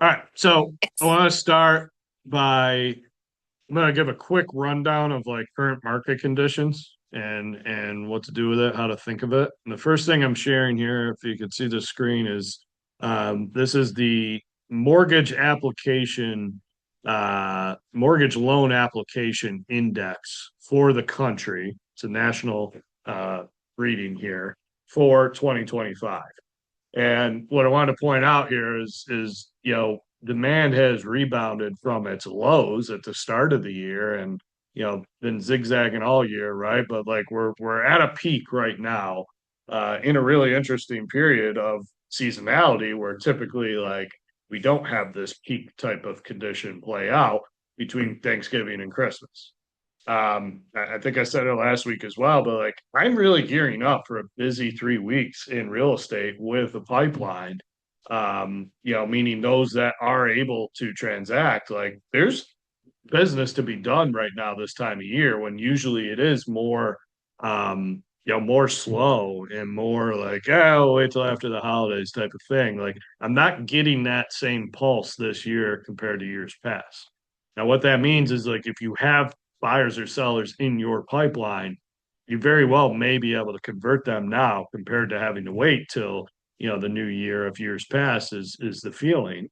All right. So I want to start by I'm going to give a quick rundown of like current market conditions and what to do with it, how to think of it. And the first thing I'm sharing here, if you could see the screen, is this is the mortgage application, mortgage loan application index for the country. It's a national reading here for 2025. And what I wanted to point out here is demand has rebounded from its lows at the start of the year and been zigzagging all year, right? But like we're at a peak right now, in a really interesting period of seasonality where typically like we don't have this peak type of condition play out between Thanksgiving and Christmas. I think I said it last week as well, but like I'm really gearing up for a busy 3 weeks in real estate with a pipeline. Meaning those that are able to transact, like there's business to be done right now this time of year when usually it is more more slow and more like, oh, wait till after the holidays type of thing. Like I'm not getting that same pulse this year compared to years past. Now, what that means is like if you have buyers or sellers in your pipeline, you very well may be able to convert them now compared to having to wait till the new year of years past is the feeling.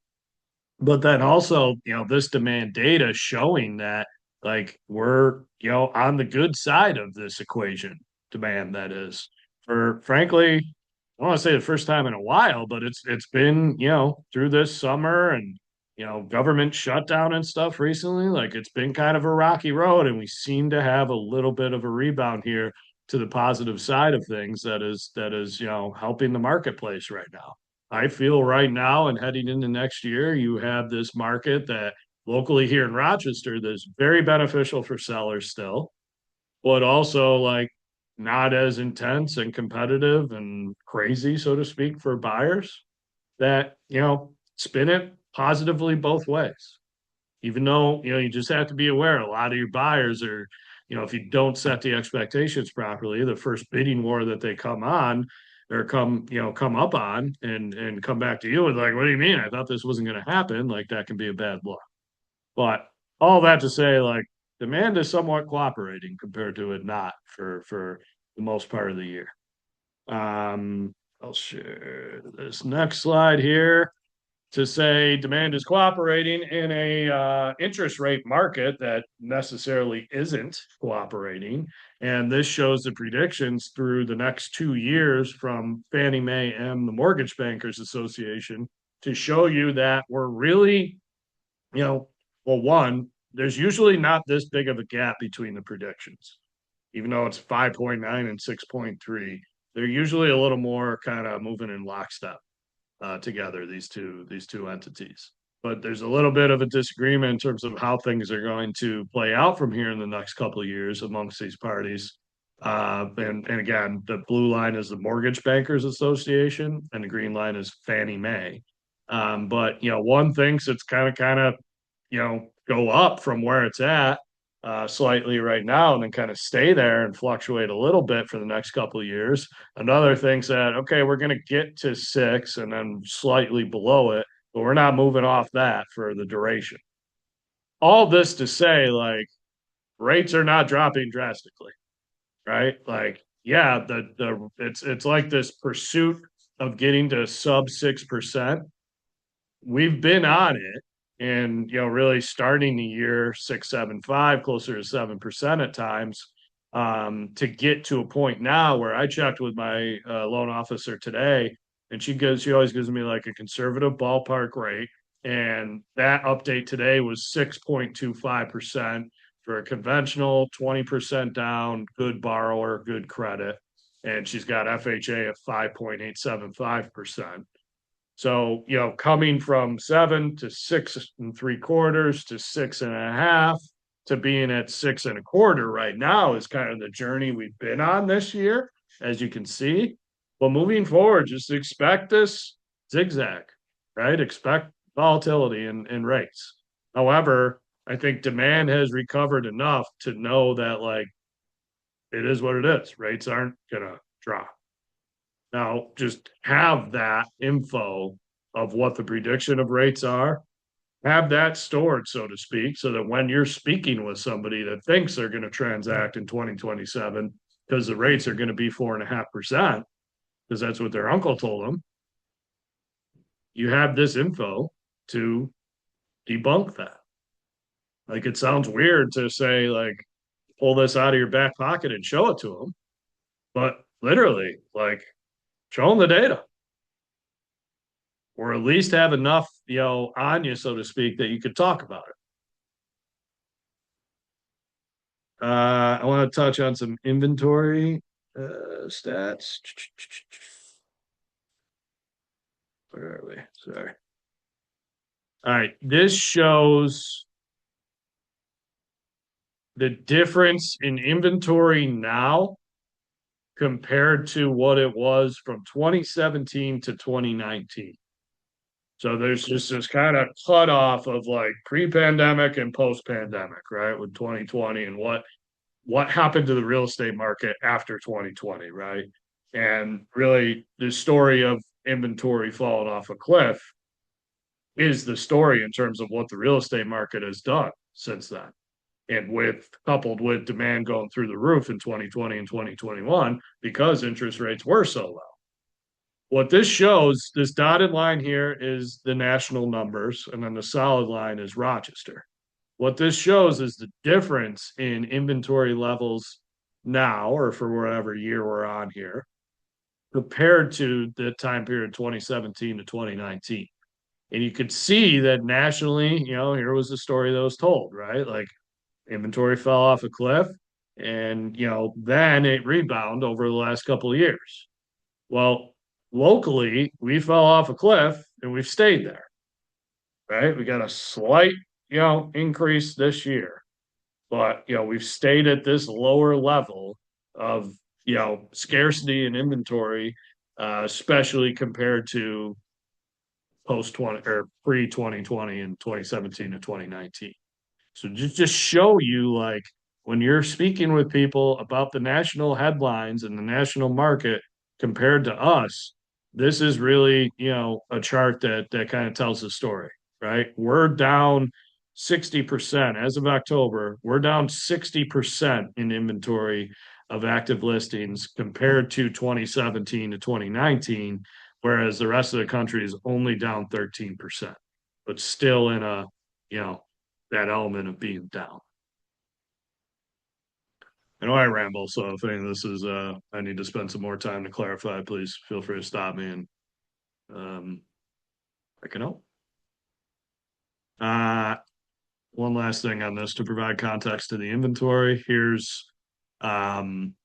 But then also, this demand data showing that like we're, on the good side of this equation, demand that is, for frankly, I don't want to say the first time in a while, but it's been, through this summer and government shutdown and stuff recently, like it's been kind of a rocky road, and we seem to have a little bit of a rebound here to the positive side of things that is helping the marketplace right now. I feel right now and heading into next year, you have this market that locally here in Rochester that's very beneficial for sellers still, but also like not as intense and competitive and crazy, so to speak, for buyers that, spin it positively both ways. Even though, you just have to be aware a lot of your buyers are, if you don't set the expectations properly, the first bidding war that they come on or come up on and come back to you with like, what do you mean? I thought this wasn't going to happen. Like that can be a bad look. But all that to say, like demand is somewhat cooperating compared to it not for the most part of the year. I'll share this next slide here to say demand is cooperating in a interest rate market that necessarily isn't cooperating. And this shows the predictions through the next 2 years from Fannie Mae and the Mortgage Bankers Association to show you that we're really, you know, well, one, there's usually not this big of a gap between the predictions, even though it's 5.9 and 6.3. They're usually a little more kind of moving in lockstep together, these two entities. But there's a little bit of a disagreement in terms of how things are going to play out from here in the next couple of years amongst these parties. And again, the blue line is the Mortgage Bankers Association, and the green line is Fannie Mae. But one thinks it's kind of go up from where it's at slightly right now and then kind of stay there and fluctuate a little bit for the next couple of years. Another thinks that, okay, we're going to get to six and then slightly below it, but we're not moving off that for the duration. All this to say, like, rates are not dropping drastically, right? Like, yeah, it's like this pursuit of getting to sub 6%. We've been on it and really starting the year 6.75 closer to 7% at times, to get to a point now where I checked with my loan officer today, and she always gives me like a conservative ballpark rate, and that update today was 6.25% for a conventional 20% down, good borrower, good credit, and she's got FHA at 5.875%. So, coming from 7 to 6.75 to 6.5 to being at 6.25 right now is kind of the journey we've been on this year, as you can see. But moving forward, just expect this zigzag, right? Expect volatility in rates. However, I think demand has recovered enough to know that like it is what it is. Rates aren't gonna drop. Now, just have that info of what the prediction of rates are, have that stored, so to speak, so that when you're speaking with somebody that thinks they're going to transact in 2027 because the rates are going to be 4.5%, because that's what their uncle told them, you have this info to debunk that. Like it sounds weird to say, like, pull this out of your back pocket and show it to them, but literally, like, show them the data, or at least have enough, on you, so to speak, that you could talk about it. I want to touch on some inventory stats. Where are we? Sorry. All right. This shows the difference in inventory now compared to what it was from 2017 to 2019. So there's just this kind of cutoff of like pre-pandemic and post-pandemic, right? With 2020 and what happened to the real estate market after 2020, right? And really, the story of inventory falling off a cliff is the story in terms of what the real estate market has done since then. And with coupled with demand going through the roof in 2020 and 2021 because interest rates were so low. What this shows, this dotted line here is the national numbers, and then the solid line is Rochester. What this shows is the difference in inventory levels now, or for whatever year we're on here, compared to the time period 2017 to 2019. And you could see that nationally, here was the story that was told, right? Like inventory fell off a cliff and, then it rebounded over the last couple of years. Well, locally, we fell off a cliff and we've stayed there, right? We got a slight, increase this year, but, we've stayed at this lower level of, scarcity and inventory, especially compared to post 20 or pre 2020 and 2017 to 2019. So just show you like when you're speaking with people about the national headlines and the national market compared to us, this is really, a chart that kind of tells the story, right? We're down 60% as of October. We're down 60% in inventory of active listings compared to 2017 to 2019, whereas the rest of the country is only down 13%, but still in a, you know, that element of being down. I know I ramble, so if any of this is I need to spend some more time to clarify, please feel free to stop me and um I can help. Uh one last thing on this to provide context to the inventory. Here's um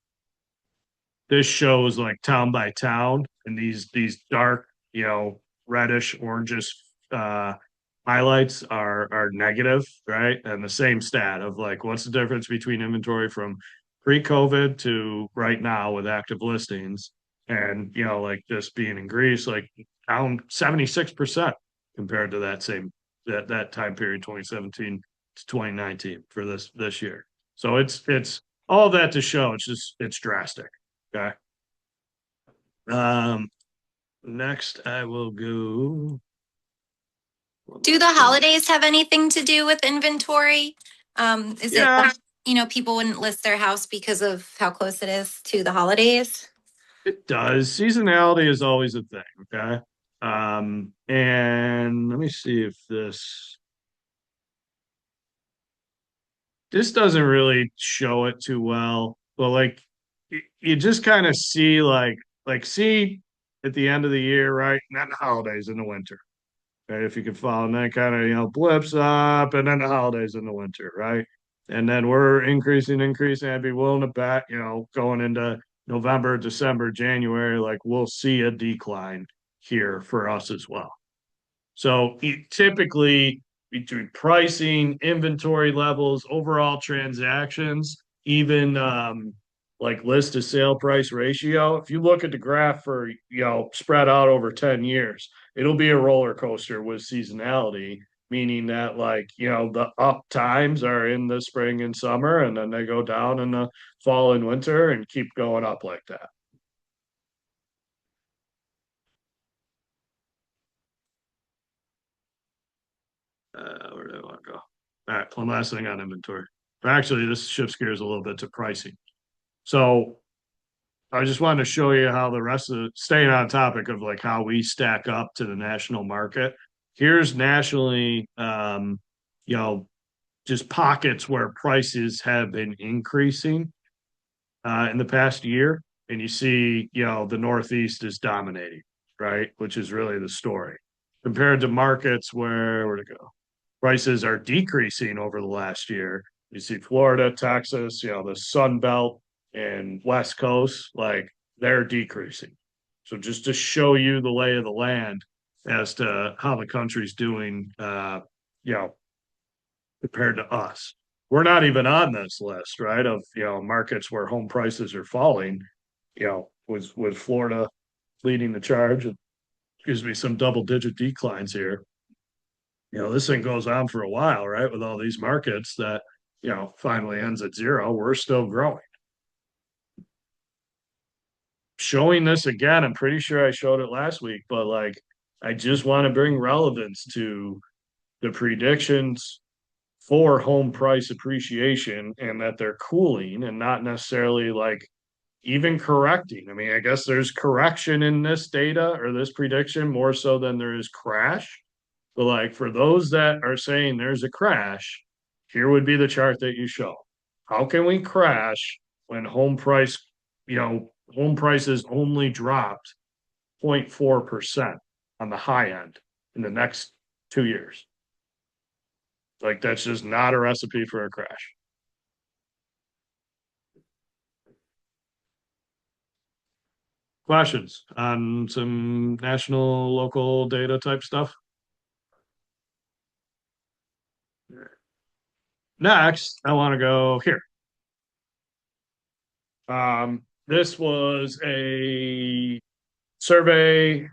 this shows like town by town and these dark, reddish, orangish uh highlights are negative, right? And the same stat of like what's the difference between inventory from pre-COVID to right now with active listings and like just being in Greece, like down 76% compared to that time period 2017 to 2019 for this year. So it's all that to show it's drastic. Okay. Um next I will go. Do the holidays have anything to do with inventory? Is it Yeah, that, people wouldn't list their house because of how close it is to the holidays? it does. Seasonality is always a thing, okay? And let me see if this doesn't really show it too well, but like you just kind of see see at the end of the year, right? Not the holidays in the winter. Right? If you can follow, and then kind of blips up, and then the holidays in the winter, right? And then we're increasing. I'd be willing to bet, going into November, December, January, like we'll see a decline here for us as well. So typically between pricing, inventory levels, overall transactions, even like list to sale price ratio, if you look at the graph for, spread out over 10 years, it'll be a roller coaster with seasonality, meaning that like, the up times are in the spring and summer, and then they go down in the fall and winter and keep going up like that. Where do I want to go? All right, one last thing on inventory. Actually, this shifts gears a little bit to pricing. So I just wanted to show you how the rest of staying on topic of like how we stack up to the national market. Here's nationally, you know, just pockets where prices have been increasing in the past year, and you see, the Northeast is dominating, right? Which is really the story compared to markets where to go? Prices are decreasing over the last year. You see Florida, Texas, the Sun Belt and West Coast, like they're decreasing. So just to show you the lay of the land as to how the country's doing, you know, compared to us. We're not even on this list, right? Of markets where home prices are falling. With Florida leading the charge, it gives me some double digit declines here. This thing goes on for a while, right? With all these markets that finally ends at zero, we're still growing. Showing this again, I'm pretty sure I showed it last week, but like I just want to bring relevance to the predictions for home price appreciation and that they're cooling and not necessarily like even correcting. I mean, I guess there's correction in this data or this prediction more so than there is crash. But like for those that are saying there's a crash, here would be the chart that you show. How can we crash when home prices only dropped 0.4% on the high end in the next 2 years? Like that's just not a recipe for a crash. Questions on some national, local data type stuff? Next, I want to go here. This was a survey.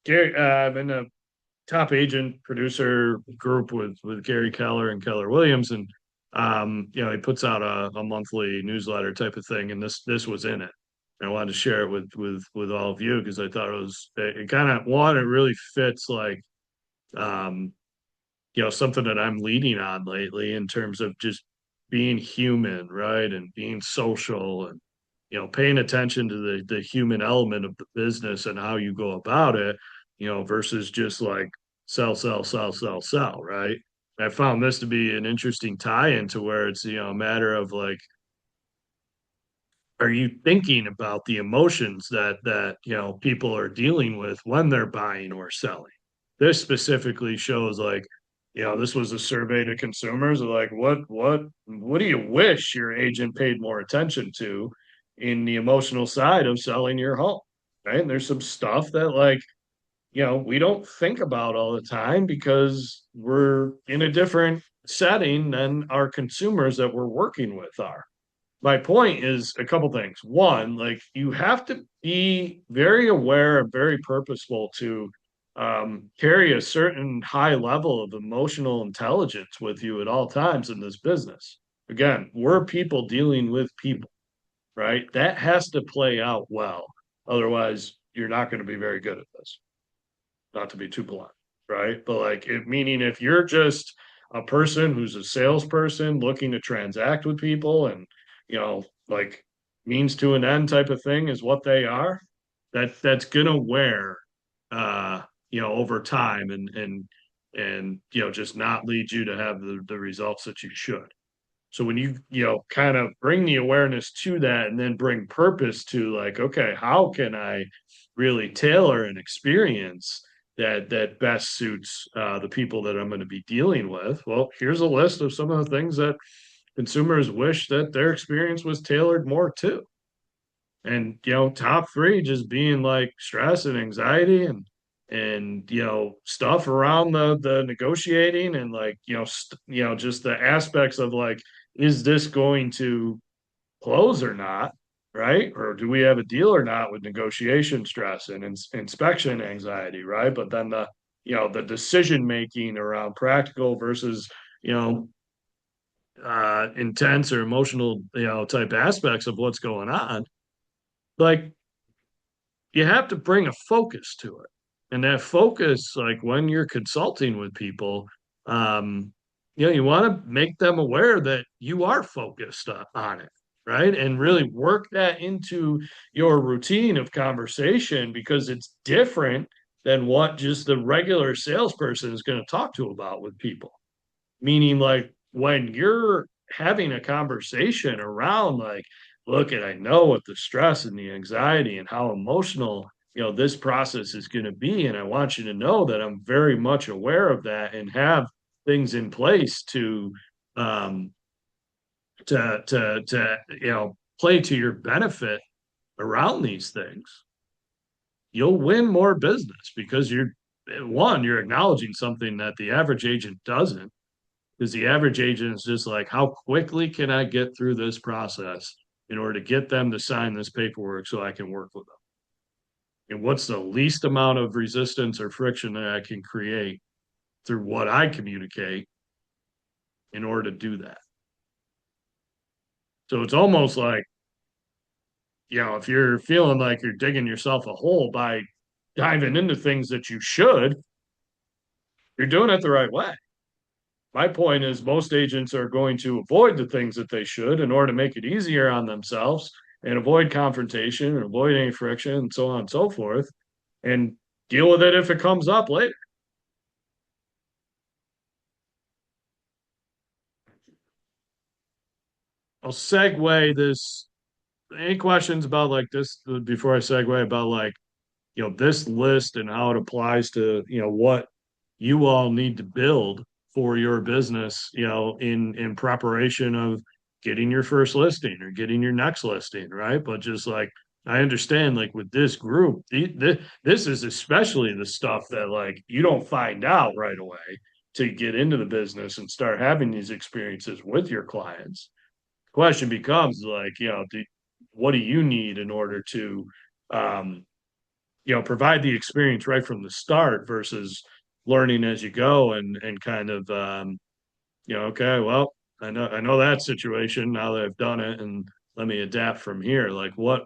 Gary, in the top agent producer group with Gary Keller and Keller Williams, and he puts out a monthly newsletter type of thing, and this was in it. And I wanted to share it with all of you because I thought it kind of one, it really fits like um, something that I'm leading on lately in terms of just being human, right? And being social and, paying attention to the human element of the business and how you go about it, versus just like sell, sell, sell, sell, sell, right? I found this to be an interesting tie-in to where it's, a matter of like, are you thinking about the emotions that people are dealing with when they're buying or selling? This specifically shows like, this was a survey to consumers of like what do you wish your agent paid more attention to in the emotional side of selling your home? Right. And there's some stuff that like, we don't think about all the time because we're in a different setting than our consumers that we're working with are. My point is a couple things. One, like you have to be very aware and very purposeful to carry a certain high level of emotional intelligence with you at all times in this business. Again, we're people dealing with people, right? That has to play out well. Otherwise, you're not going to be very good at this, not to be too blunt, right? But like, meaning if you're just a person who's a salesperson looking to transact with people and, like means to an end type of thing is what they are, that's gonna wear, over time and, just not lead you to have the results that you should. So when you kind of bring the awareness to that and then bring purpose to like, okay, how can I really tailor an experience that best suits the people that I'm going to be dealing with? Well, here's a list of some of the things that consumers wish that their experience was tailored more to. And top three just being like stress and anxiety and stuff around the negotiating and like just the aspects of like, is this going to close or not, right? Or do we have a deal or not with negotiation stress and inspection anxiety, right? But then the decision making around practical versus you know intense or emotional type aspects of what's going on, like you have to bring a focus to it. And that focus, like when you're consulting with people, you want to make them aware that you are focused on it, right? And really work that into your routine of conversation because it's different than what just the regular salesperson is going to talk to about with people. Meaning, like when you're having a conversation around, like, look, and I know what the stress and the anxiety and how emotional, this process is going to be. And I want you to know that I'm very much aware of that and have things in place um, to play to your benefit around these things. You'll win more business because you're acknowledging something that the average agent doesn't, because the average agent is just like, how quickly can I get through this process in order to get them to sign this paperwork so I can work with them? And what's the least amount of resistance or friction that I can create through what I communicate in order to do that? So it's almost like, if you're feeling like you're digging yourself a hole by diving into things that you should, you're doing it the right way. My point is, most agents are going to avoid the things that they should in order to make it easier on themselves and avoid confrontation and avoid any friction and so on and so forth, and deal with it if it comes up later. I'll segue this. Any questions about like this before I segue about like, this list and how it applies to, what you all need to build for your business, in preparation of getting your first listing or getting your next listing, right? But just like I understand, like with this group, this is especially the stuff that like you don't find out right away to get into the business and start having these experiences with your clients. Question becomes like, what do you need in order to um, provide the experience right from the start versus learning as you go and kind of okay, well, I know that situation now that I've done it, and let me adapt from here. Like what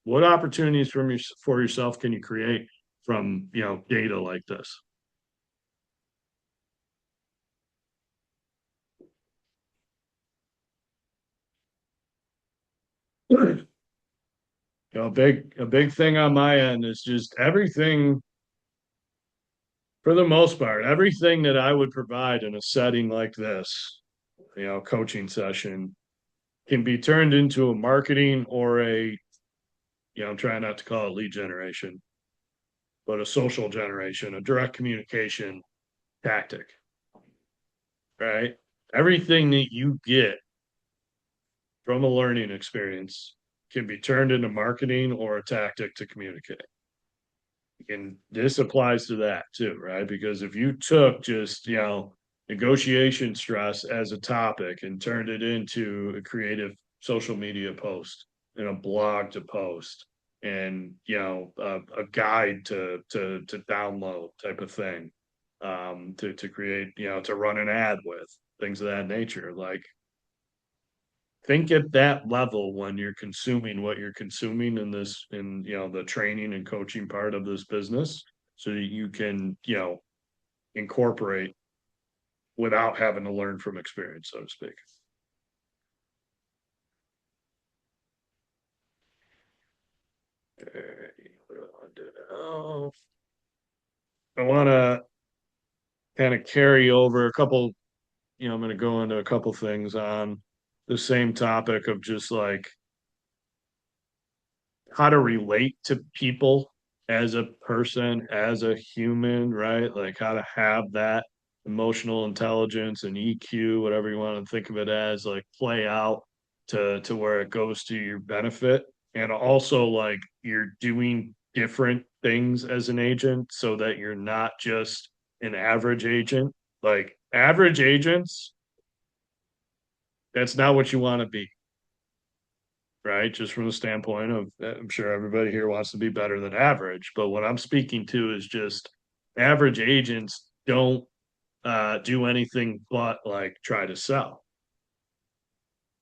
opportunities for yourself can you create from data like this? A big thing on my end is just everything, for the most part, everything that I would provide in a setting like this, coaching session, can be turned into a marketing or I'm trying not to call it lead generation, but a social generation, a direct communication tactic, right? Everything that you get from a learning experience can be turned into marketing or a tactic to communicate. And this applies to that too, right? Because if you took just, negotiation stress as a topic and turned it into a creative social media post and a blog to post and, a guide to download type of thing, to create, to run an ad with things of that nature. Like, think at that level when you're consuming what you're consuming in this, in the training and coaching part of this business, so that you can incorporate without having to learn from experience, so to speak. I want to kind of carry over a couple, I'm going to go into a couple things on the same topic of just like how to relate to people as a person, as a human, right? Like how to have that emotional intelligence and EQ, whatever you want to think of it as, like play out to where it goes to your benefit. And also like you're doing different things as an agent so that you're not just an average agent. Like average agents, that's not what you want to be, right? Just from the standpoint of, I'm sure everybody here wants to be better than average, but what I'm speaking to is just average agents don't do anything but like try to sell,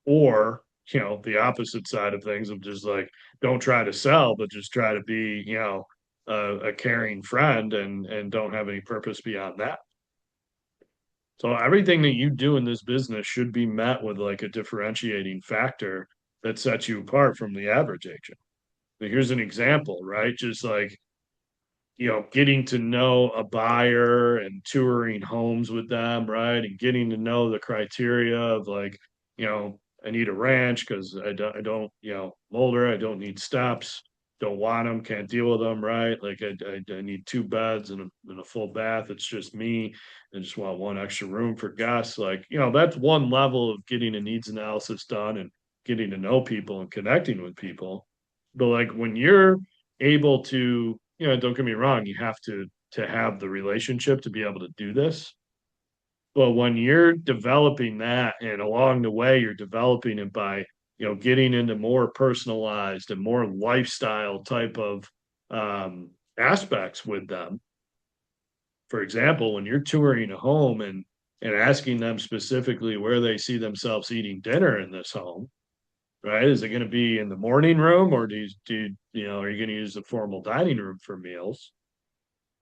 or the opposite side of things of just like don't try to sell, but just try to be a caring friend and don't have any purpose beyond that. So everything that you do in this business should be met with like a differentiating factor that sets you apart from the average agent. Here's an example, right? Just like, getting to know a buyer and touring homes with them, right? And getting to know the criteria of like, I need a ranch because I don't, I'm older, I don't need steps, don't want them, can't deal with them, right? Like I need two beds and a full bath. It's just me. I just want one extra room for guests. Like, that's one level of getting a needs analysis done and getting to know people and connecting with people. But like when you're able to, don't get me wrong, you have to have the relationship to be able to do this. But when you're developing that and along the way you're developing it by, getting into more personalized and more lifestyle type of aspects with them. For example, when you're touring a home and asking them specifically where they see themselves eating dinner in this home, right? Is it going to be in the morning room or are you going to use the formal dining room for meals?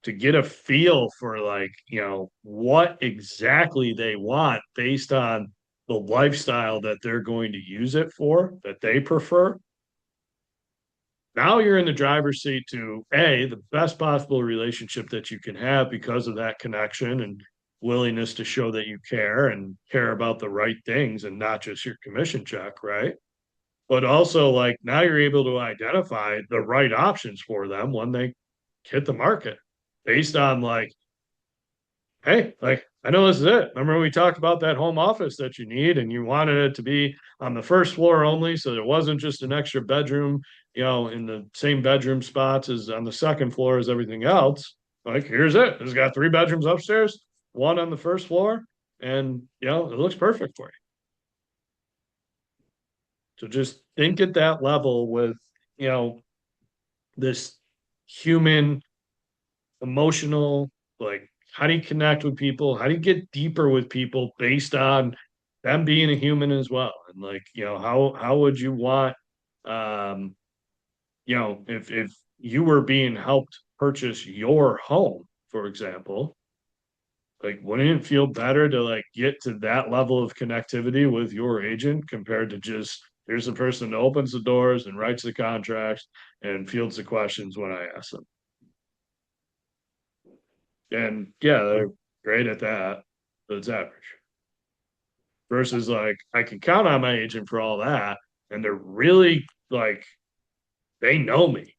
To get a feel for like, what exactly they want based on the lifestyle that they're going to use it for, that they prefer. Now you're in the driver's seat to the best possible relationship that you can have because of that connection and willingness to show that you care and care about the right things and not just your commission check, right? But also like now you're able to identify the right options for them when they hit the market based on like, hey, like I know this is it. Remember we talked about that home office that you need and you wanted it to be on the first floor only, so there wasn't just an extra bedroom, in the same bedroom spots as on the second floor as everything else. Like, here's it. It's got three bedrooms upstairs, one on the first floor, and it looks perfect for you. So just think at that level with, you know, this human, emotional, like how do you connect with people? How do you get deeper with people based on them being a human as well? And like, how would you want um, if you were being helped purchase your home, for example, like wouldn't it feel better to like get to that level of connectivity with your agent compared to just here's the person that opens the doors and writes the contracts and fields the questions when I ask them. And yeah, they're great at that, but it's average. Versus like I can count on my agent for all that, and they're really like they know me.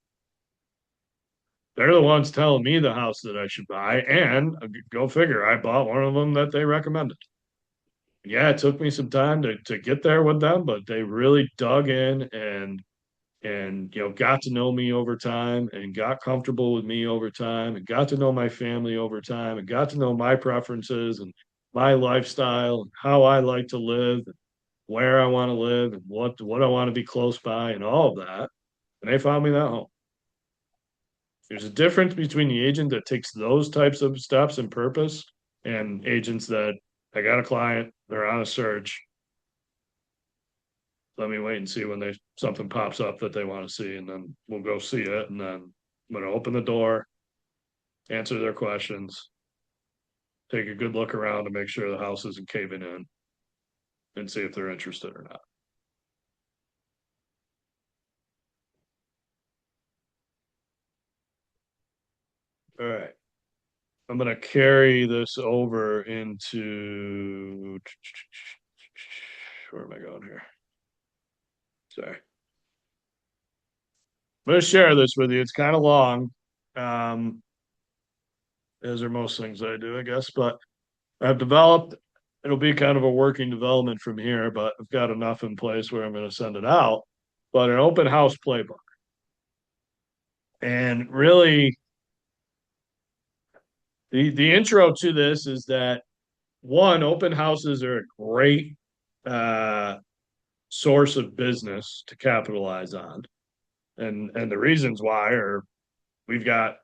They're the ones telling me the house that I should buy, and go figure, I bought one of them that they recommended. Yeah, it took me some time to get there with them, but they really dug in and got to know me over time and got comfortable with me over time and got to know my family over time and got to know my preferences and my lifestyle and how I like to live and where I want to live and what I want to be close by and all of that. And they found me that home. There's a difference between the agent that takes those types of steps and purpose and agents that I got a client, they're on a search. Let me wait and see when they something pops up that they want to see, and then we'll go see it. And then I'm gonna open the door, answer their questions, take a good look around to make sure the house isn't caving in, and see if they're interested or not. All right. I'm gonna carry this over into where am I going here? Sorry. I'm gonna share this with you. It's kind of long. Um, as are most things I do, I guess, but I've developed, it'll be kind of a working development from here, but I've got enough in place where I'm going to send it out. But an open house playbook. And really, the intro to this is that one, open houses are a great uh, source of business to capitalize on. And the reasons why are we've got,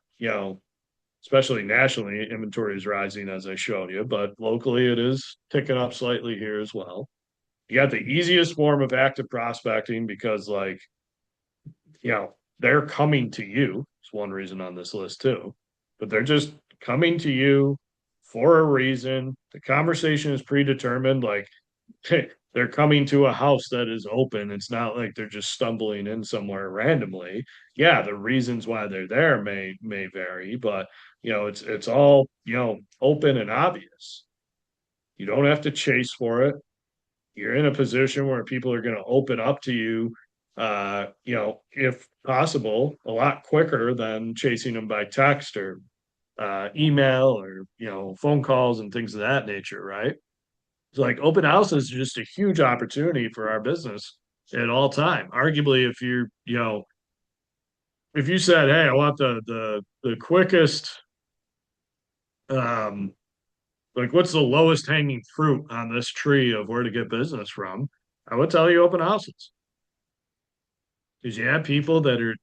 especially nationally, inventory is rising as I showed you, but locally it is ticking up slightly here as well. You got the easiest form of active prospecting because like, they're coming to you. It's one reason on this list too. But they're just coming to you for a reason. The conversation is predetermined. Like they're coming to a house that is open. It's not like they're just stumbling in somewhere randomly. Yeah, the reasons why they're there may vary, but it's all, open and obvious. You don't have to chase for it. You're in a position where people are going to open up to you, if possible, a lot quicker than chasing them by text or email or phone calls and things of that nature, right? It's like open houses is just a huge opportunity for our business at all time. Arguably, if you said, "Hey, I want the quickest, um, like what's the lowest hanging fruit on this tree of where to get business from?" I would tell you open houses because you have people that are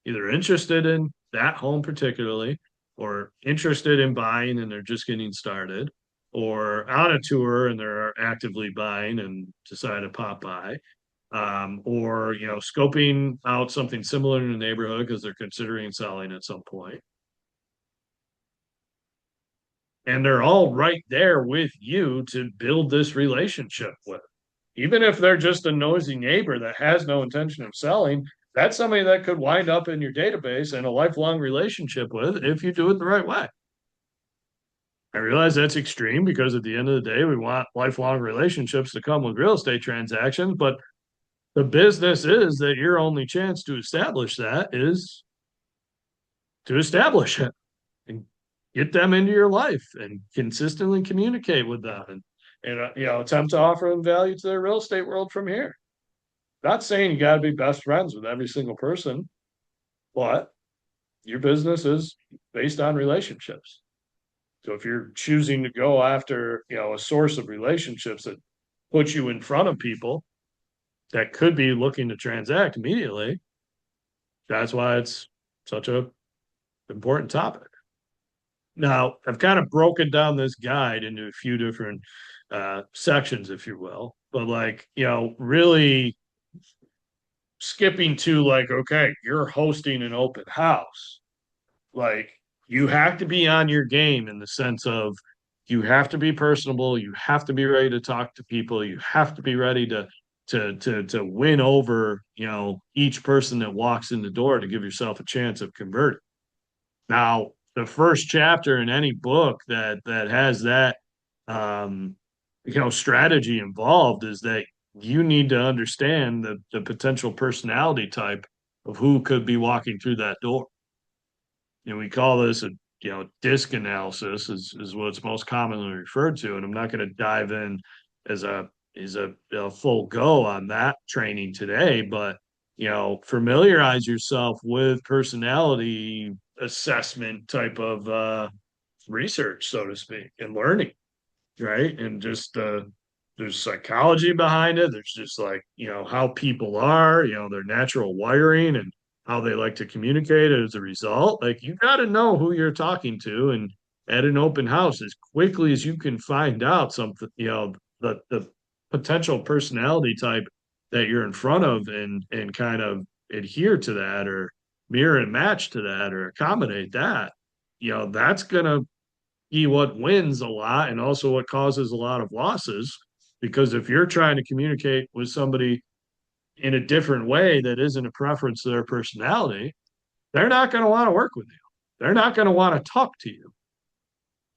either interested in that home particularly, or interested in buying and they're just getting started, or on a tour and they're actively buying and decide to pop by, or scoping out something similar in the neighborhood because they're considering selling at some point. And they're all right there with you to build this relationship with. Even if they're just a nosy neighbor that has no intention of selling, that's somebody that could wind up in your database and a lifelong relationship with if you do it the right way. I realize that's extreme because at the end of the day, we want lifelong relationships to come with real estate transactions, but the business is that your only chance to establish that is to establish it and get them into your life and consistently communicate with them and attempt to offer them value to their real estate world from here. Not saying you got to be best friends with every single person, but your business is based on relationships. So if you're choosing to go after, a source of relationships that puts you in front of people that could be looking to transact immediately, that's why it's such a important topic. Now, I've kind of broken down this guide into a few different sections, if you will, but like, really skipping to like, okay, you're hosting an open house. Like, you have to be on your game in the sense of you have to be personable, you have to be ready to talk to people, you have to be ready to win over, each person that walks in the door to give yourself a chance of converting. Now, the first chapter in any book that has that um, strategy involved is that you need to understand the potential personality type of who could be walking through that door. And we call this a disc analysis is what it's most commonly referred to. And I'm not going to dive in as a full go on that training today, but familiarize yourself with personality assessment type of research, so to speak, and learning, right? And just there's psychology behind it. There's just like, how people are, their natural wiring and how they like to communicate as a result. Like you got to know who you're talking to and at an open house as quickly as you can find out something, the potential personality type that you're in front of and kind of adhere to that or mirror and match to that or accommodate that, that's gonna be what wins a lot and also what causes a lot of losses. Because if you're trying to communicate with somebody in a different way that isn't a preference to their personality, they're not going to want to work with you. They're not going to want to talk to you.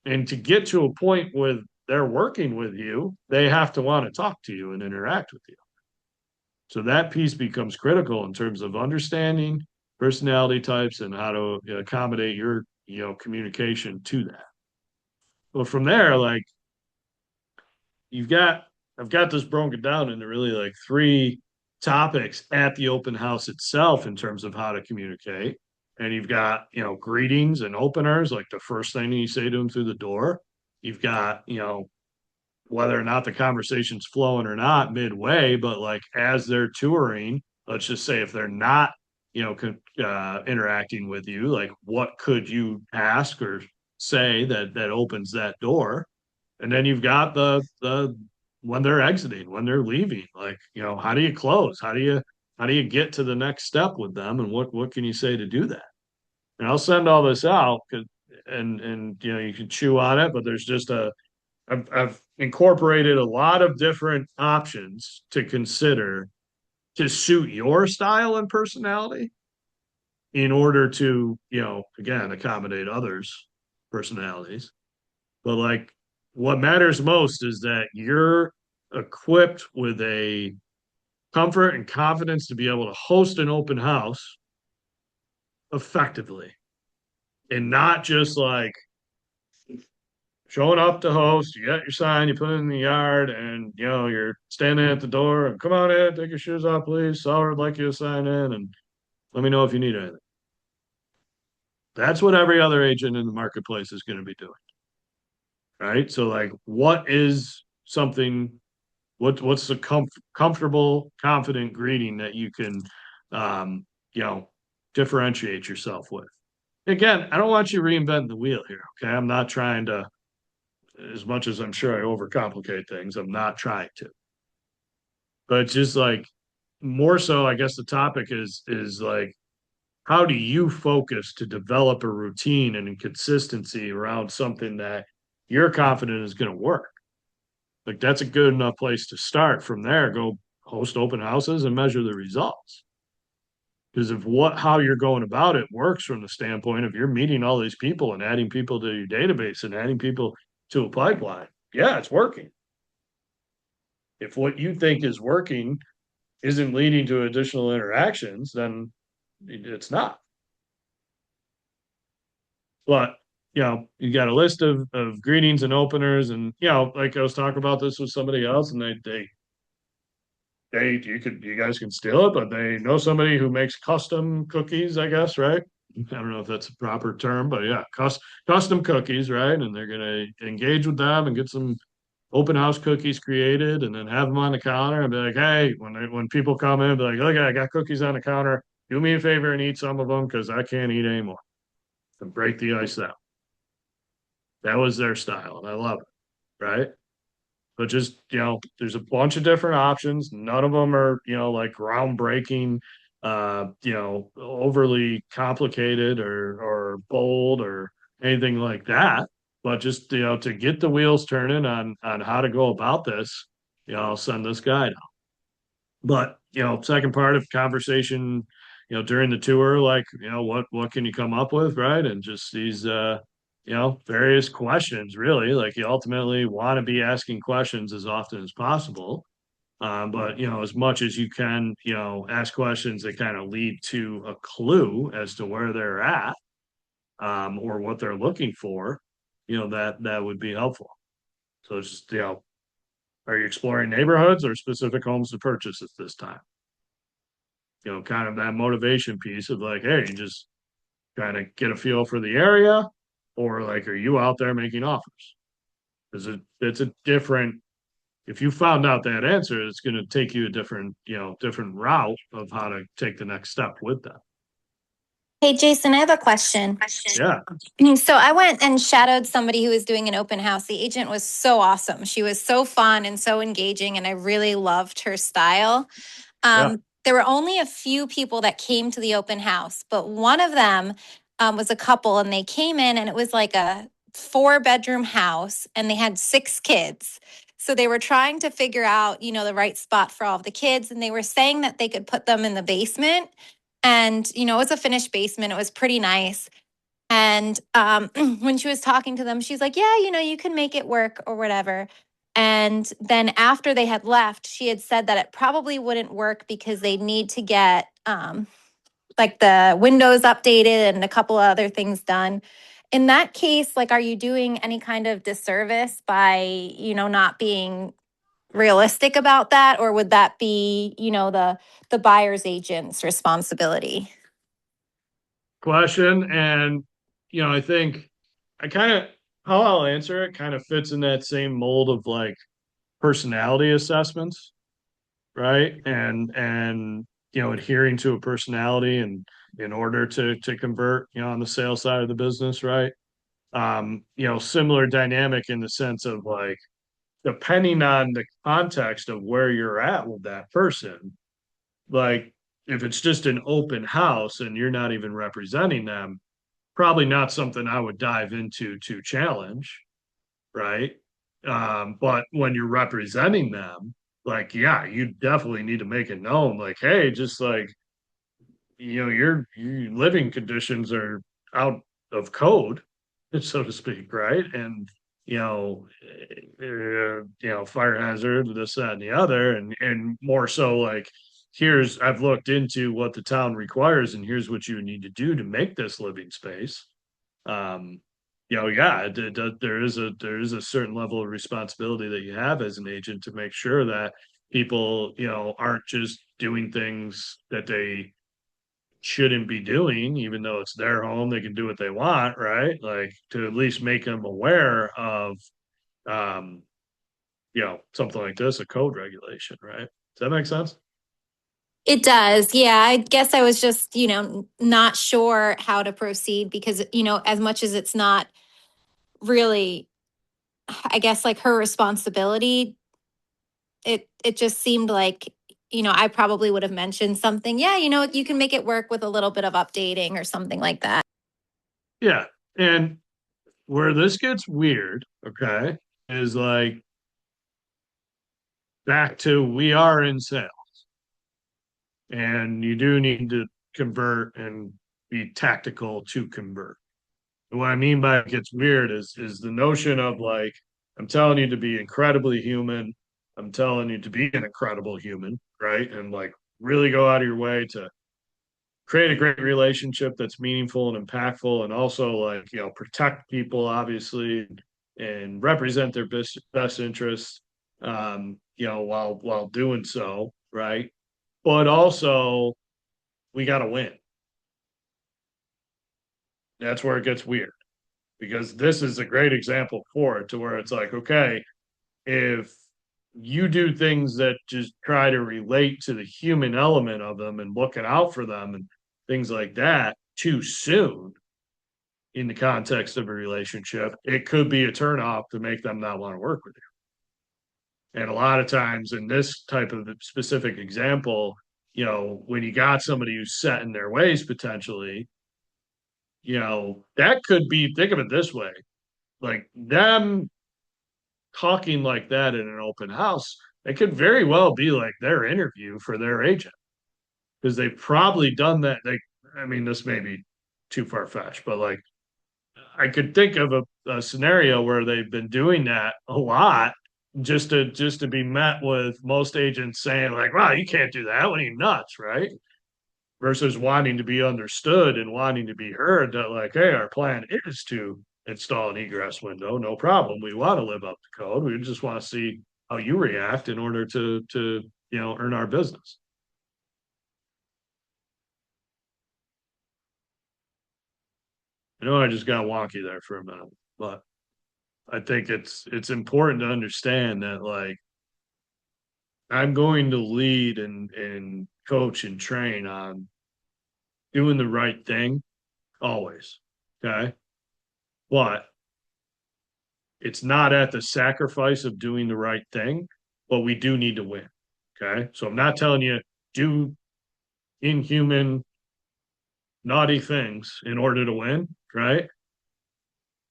And to get to a point where they're working with you, they have to want to talk to you and interact with you. So that piece becomes critical in terms of understanding personality types and how to accommodate your communication to that. Well, from there, like you've got I've got this broken down into really like three topics at the open house itself in terms of how to communicate. And you've got, greetings and openers, like the first thing you say to them through the door. You've got, whether or not the conversation's flowing or not midway, but like as they're touring, let's just say if they're not, interacting with you, like what could you ask or say that opens that door? And then you've got the when they're exiting, when they're leaving, like, how do you close? How do you get to the next step with them? And what can you say to do that? And I'll send all this out, and you can chew on it, but there's just I've incorporated a lot of different options to consider to suit your style and personality in order to, again, accommodate others' personalities. But like what matters most is that you're equipped with a comfort and confidence to be able to host an open house effectively and not just like showing up to host. You got your sign, you put it in the yard, and you're standing at the door and come on in, take your shoes off, please. Seller would like you to sign in and let me know if you need anything. That's what every other agent in the marketplace is going to be doing, right? So like what is something what's the comfortable, confident greeting that you can um, you know, differentiate yourself with? Again, I don't want you reinventing the wheel here, okay? I'm not trying to, as much as I'm sure I overcomplicate things, I'm not trying to. But it's just like more so, I guess the topic is like how do you focus to develop a routine and a consistency around something that you're confident is going to work? Like that's a good enough place to start. From there, go host open houses and measure the results. Because if what how you're going about it works from the standpoint of you're meeting all these people and adding people to your database and adding people to a pipeline, yeah, it's working. If what you think is working isn't leading to additional interactions, then it's not. But you got a list of greetings and openers, and like I was talking about this with somebody else, and you guys can steal it, but they know somebody who makes custom cookies, I guess, right? I don't know if that's a proper term, but yeah, custom cookies, right? And they're gonna engage with them and get some open house cookies created, and then have them on the counter and be like, hey, when people come in, be like, look, I got cookies on the counter. Do me a favor and eat some of them because I can't eat anymore. And break the ice out. That was their style, and I love it, right? But just there's a bunch of different options. None of them are like groundbreaking, overly complicated or bold or anything like that. But just to get the wheels turning on how to go about this, I'll send this guide out. But second part of conversation, during the tour, like what can you come up with, right? And just these various questions, really. Like you ultimately want to be asking questions as often as possible. But as much as you can, ask questions that kind of lead to a clue as to where they're at, or what they're looking for, that would be helpful. So it's just, are you exploring neighborhoods or specific homes to purchase at this time? Kind of that motivation piece of like, hey, you just kind of get a feel for the area, or like, are you out there making offers? Because it's a different. If you found out that answer, it's going to take you a different route of how to take the next step with that. Hey, Jason, I have a question. Yeah, So I went and shadowed somebody who was doing an open house. The agent was so awesome. She was so fun and so engaging, and I really loved her style. yeah. There were only a few people that came to the open house, but one of them was a couple, and they came in, and it was like a four-bedroom house, and they had six kids. So they were trying to figure out, the right spot for all of the kids, and they were saying that they could put them in the basement. And, it was a finished basement. It was pretty nice. And when she was talking to them, she's like, yeah, you can make it work or whatever. And then after they had left, she had said that it probably wouldn't work because they need to get like the windows updated and a couple of other things done. In that case, like, are you doing any kind of disservice by, not being realistic about that? Or would that be, the buyer's agent's responsibility? Question, and I think I kind of how I'll answer it kind of fits in that same mold of like personality assessments, right? And adhering to a personality and in order to convert, on the sales side of the business, right? Similar dynamic in the sense of like depending on the context of where you're at with that person, like if it's just an open house and you're not even representing them, probably not something I would dive into to challenge, right? But when you're representing them, like, yeah, you definitely need to make it known, like, hey, just like, your living conditions are out of code, so to speak, right? And fire hazard, this, that, and the other, and more so like, here's I've looked into what the town requires, and here's what you need to do to make this living space. Um, yeah, there is a certain level of responsibility that you have as an agent to make sure that people, aren't just doing things that they shouldn't be doing, even though it's their home, they can do what they want, right? Like to at least make them aware of, um, something like this, a code regulation, right? Does that make sense? It does. Yeah. I guess I was just, not sure how to proceed because, as much as it's not really, I guess, like her responsibility, it just seemed like, I probably would have mentioned something. Yeah, you can make it work with a little bit of updating or something like that. Yeah. And where this gets weird, okay, is like back to we are in sale and you do need to convert and be tactical to convert. And what I mean by it gets weird is the notion of like, I'm telling you to be incredibly human. I'm telling you to be an incredible human, right? And like really go out of your way to create a great relationship that's meaningful and impactful and also like, protect people obviously and represent their best interests while doing so, right? But also we got to win. That's where it gets weird because this is a great example for it to where it's like, okay, if you do things that just try to relate to the human element of them and looking out for them and things like that too soon in the context of a relationship, it could be a turnoff to make them not want to work with you. And a lot of times in this type of specific example, when you got somebody who's set in their ways potentially, that could be, think of it this way, like them talking like that in an open house, it could very well be like their interview for their agent because they've probably done that. I mean, this may be too far fetched, but like I could think of a scenario where they've been doing that a lot just to be met with most agents saying like, "Wow, you can't do that. What are you nuts?" Right? Versus wanting to be understood and wanting to be heard that like, hey, our plan is to install an egress window, no problem. We want to live up to code. We just want to see how you react in order to earn our business. I know I just got wonky there for a minute, but I think it's important to understand that like I'm going to lead and coach and train on doing the right thing always. Okay. But it's not at the sacrifice of doing the right thing, but we do need to win. Okay. So I'm not telling you do inhuman, naughty things in order to win. Right.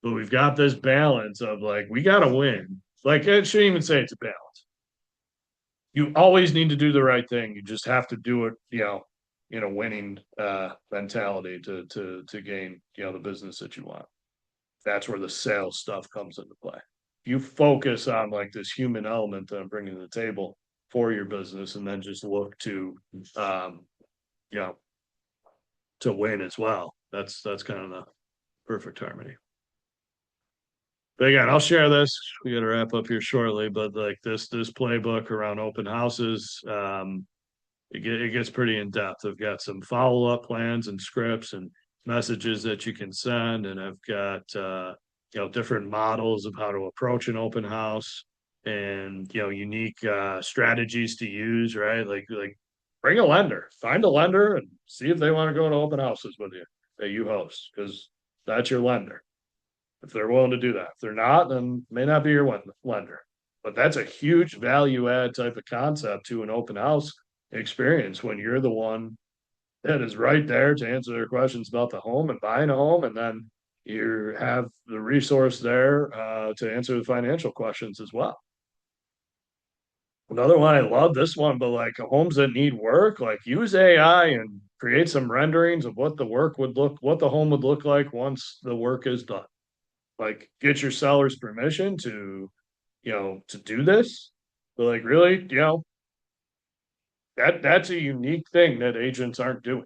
But we've got this balance of like, we got to win. Like, it shouldn't even say it's a balance. You always need to do the right thing. You just have to do it, in a winning mentality to gain, the business that you want. That's where the sales stuff comes into play. You focus on like this human element that I'm bringing to the table for your business, and then just look um, you know, to win as well. That's kind of the perfect harmony. But again, I'll share this. We got to wrap up here shortly, but like this playbook around open houses, it gets pretty in depth. I've got some follow up plans and scripts and messages that you can send, and I've got different models of how to approach an open house and unique strategies to use. Right, like bring a lender, find a lender, and see if they want to go to open houses with you that you host because that's your lender. If they're willing to do that, if they're not, then may not be your lender. But that's a huge value add type of concept to an open house experience when you're the one that is right there to answer their questions about the home and buying a home. And then you have the resource there to answer the financial questions as well. Another one, I love this one, but like homes that need work, like use AI and create some renderings of what the work would look, what the home would look like once the work is done. Like get your seller's permission to, to do this. But like really, that's a unique thing that agents aren't doing.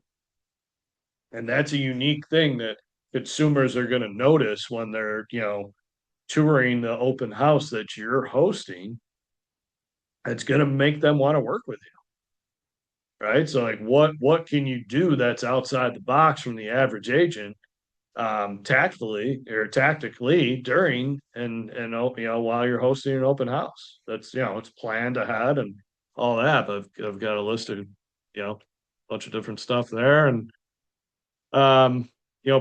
And that's a unique thing that consumers are going to notice when they're, touring the open house that you're hosting. It's going to make them want to work with you, right? So like what can you do that's outside the box from the average agent tactfully or tactically during and while you're hosting an open house. That's it's planned ahead and all that. But I've got a list of a bunch of different stuff there and um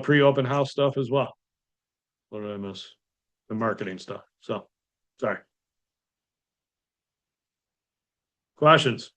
pre-open house stuff as well. What did I miss? The marketing stuff. So sorry. Questions.